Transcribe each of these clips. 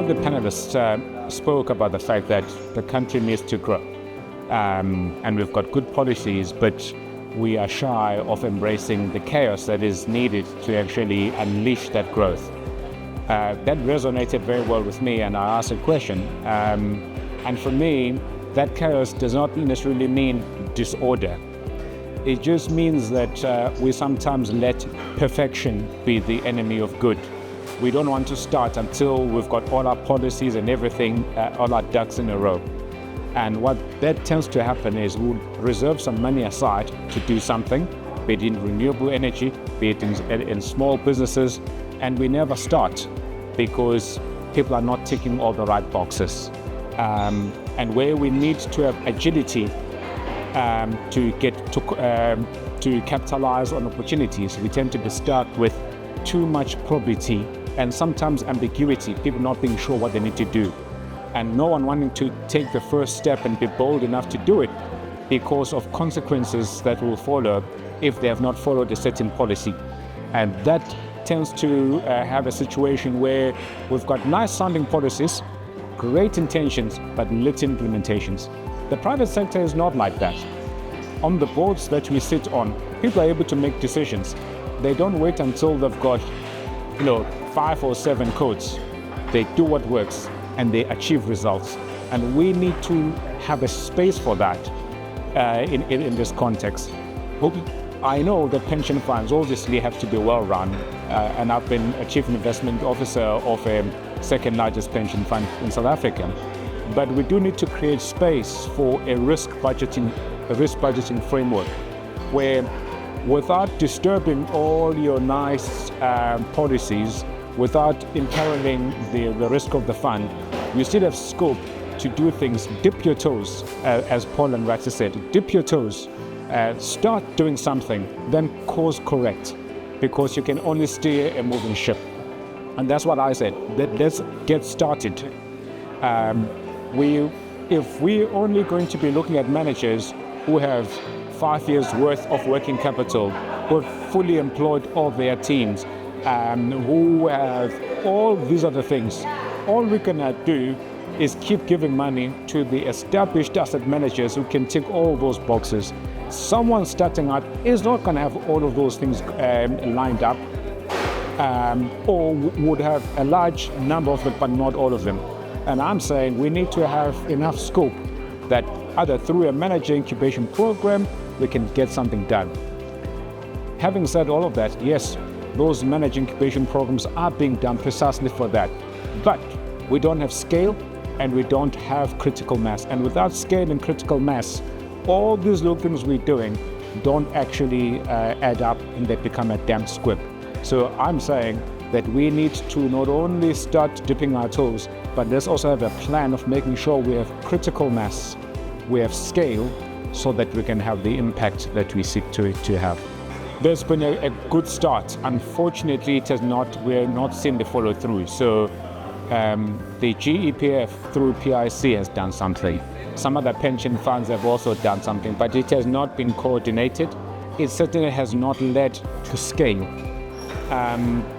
of the panelists spoke about the fact that the country needs to grow. And we've got good policies, but we are shy of embracing the chaos that is needed to actually unleash that growth. That resonated very well with me, and I asked a question. And for me, that chaos does not necessarily mean disorder. It just means that we sometimes let perfection be the enemy of good. We don't want to start until we've got all our policies and everything, all our ducks in a row. And what that tends to happen is we'll reserve some money aside to do something, be it in renewable energy, be it in small businesses, and we never start because people are not ticking all the right boxes. And where we need to have agility to capitalize on opportunities, we tend to be stuck with too much probability and sometimes ambiguity, people not being sure what they need to do, and no one wanting to take the first step and be bold enough to do it because of consequences that will follow if they have not followed a certain policy. And that tends to have a situation where we've got nice sounding policies, great intentions, but little implementations. The private sector is not like that. On the boards that we sit on, people are able to make decisions. They don't wait until they've got 5 or 7 codes. They do what works and they achieve results. And we need to have a space for that in this context. I know that pension funds obviously have to be well run, and I've been a chief investment officer of a second largest pension fund in South Africa. But we do need to create space for a risk budgeting framework where, without disturbing all your nice policies, without imperiling the risk of the fund, you still have scope to do things. Dip your toes, as Paul and Raxa said, dip your toes, start doing something, then course correct, because you can only steer a moving ship. And that's what I said, let's get started. If we're only going to be looking at managers who have 5 years worth of working capital, who have fully employed all their teams, who have all these other things, all we can do is keep giving money to the established asset managers who can tick all those boxes. Someone starting out is not going to have all of those things lined up, or would have a large number of them, but not all of them. And I'm saying we need to have enough scope that either through a manager incubation program, we can get something done. Having said all of that, yes, those manager incubation programs are being done precisely for that. But we don't have scale and we don't have critical mass. And without scale and critical mass, all these little things we're doing don't actually add up and they become a damn squib. So I'm saying that we need to not only start dipping our toes, but let's also have a plan of making sure we have critical mass, we have scale, so that we can have the impact that we seek to have. There's been a good start. Unfortunately, we're not seeing the follow through. So the GEPF through PIC has done something. Some other pension funds have also done something, but it has not been coordinated. It certainly has not led to scale.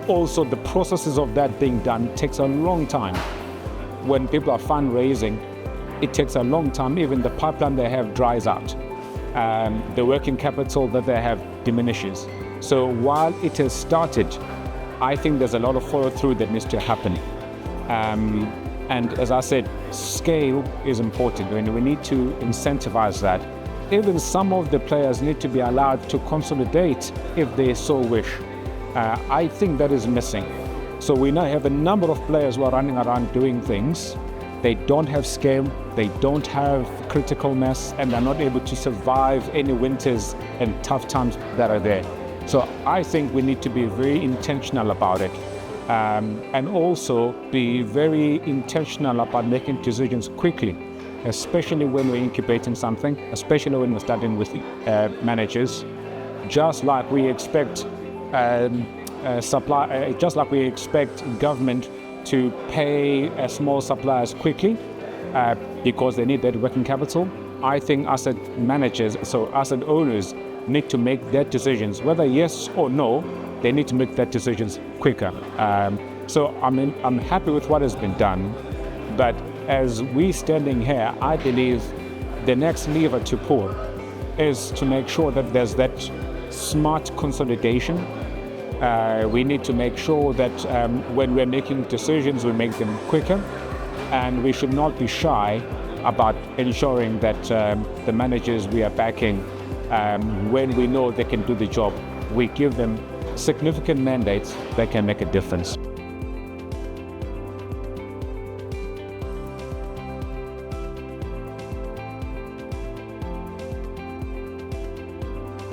Also, the processes of that being done takes a long time. When people are fundraising, it takes a long time. Even the pipeline they have dries out. The working capital that they have diminishes. So while it has started, I think there's a lot of follow through that needs to happen. And as I said, scale is important, and we need to incentivize that. Even some of the players need to be allowed to consolidate if they so wish. I think that is missing. So we now have a number of players who are running around doing things. They don't have scale, they don't have critical mass, and they're not able to survive any winters and tough times that are there. So I think we need to be very intentional about it. And also be very intentional about making decisions quickly, especially when we're incubating something, especially when we're starting with managers. Just like we expect just like we expect government to pay small suppliers quickly because they need that working capital, I think asset managers, so asset owners, need to make their decisions, whether yes or no. They need to make their decisions quicker. So I'm happy with what has been done, but as we standing here, I believe the next lever to pull is to make sure that there's that smart consolidation. We need to make sure that when we're making decisions, we make them quicker, and we should not be shy about ensuring that the managers we are backing, when we know they can do the job, we give them significant mandates that can make a difference.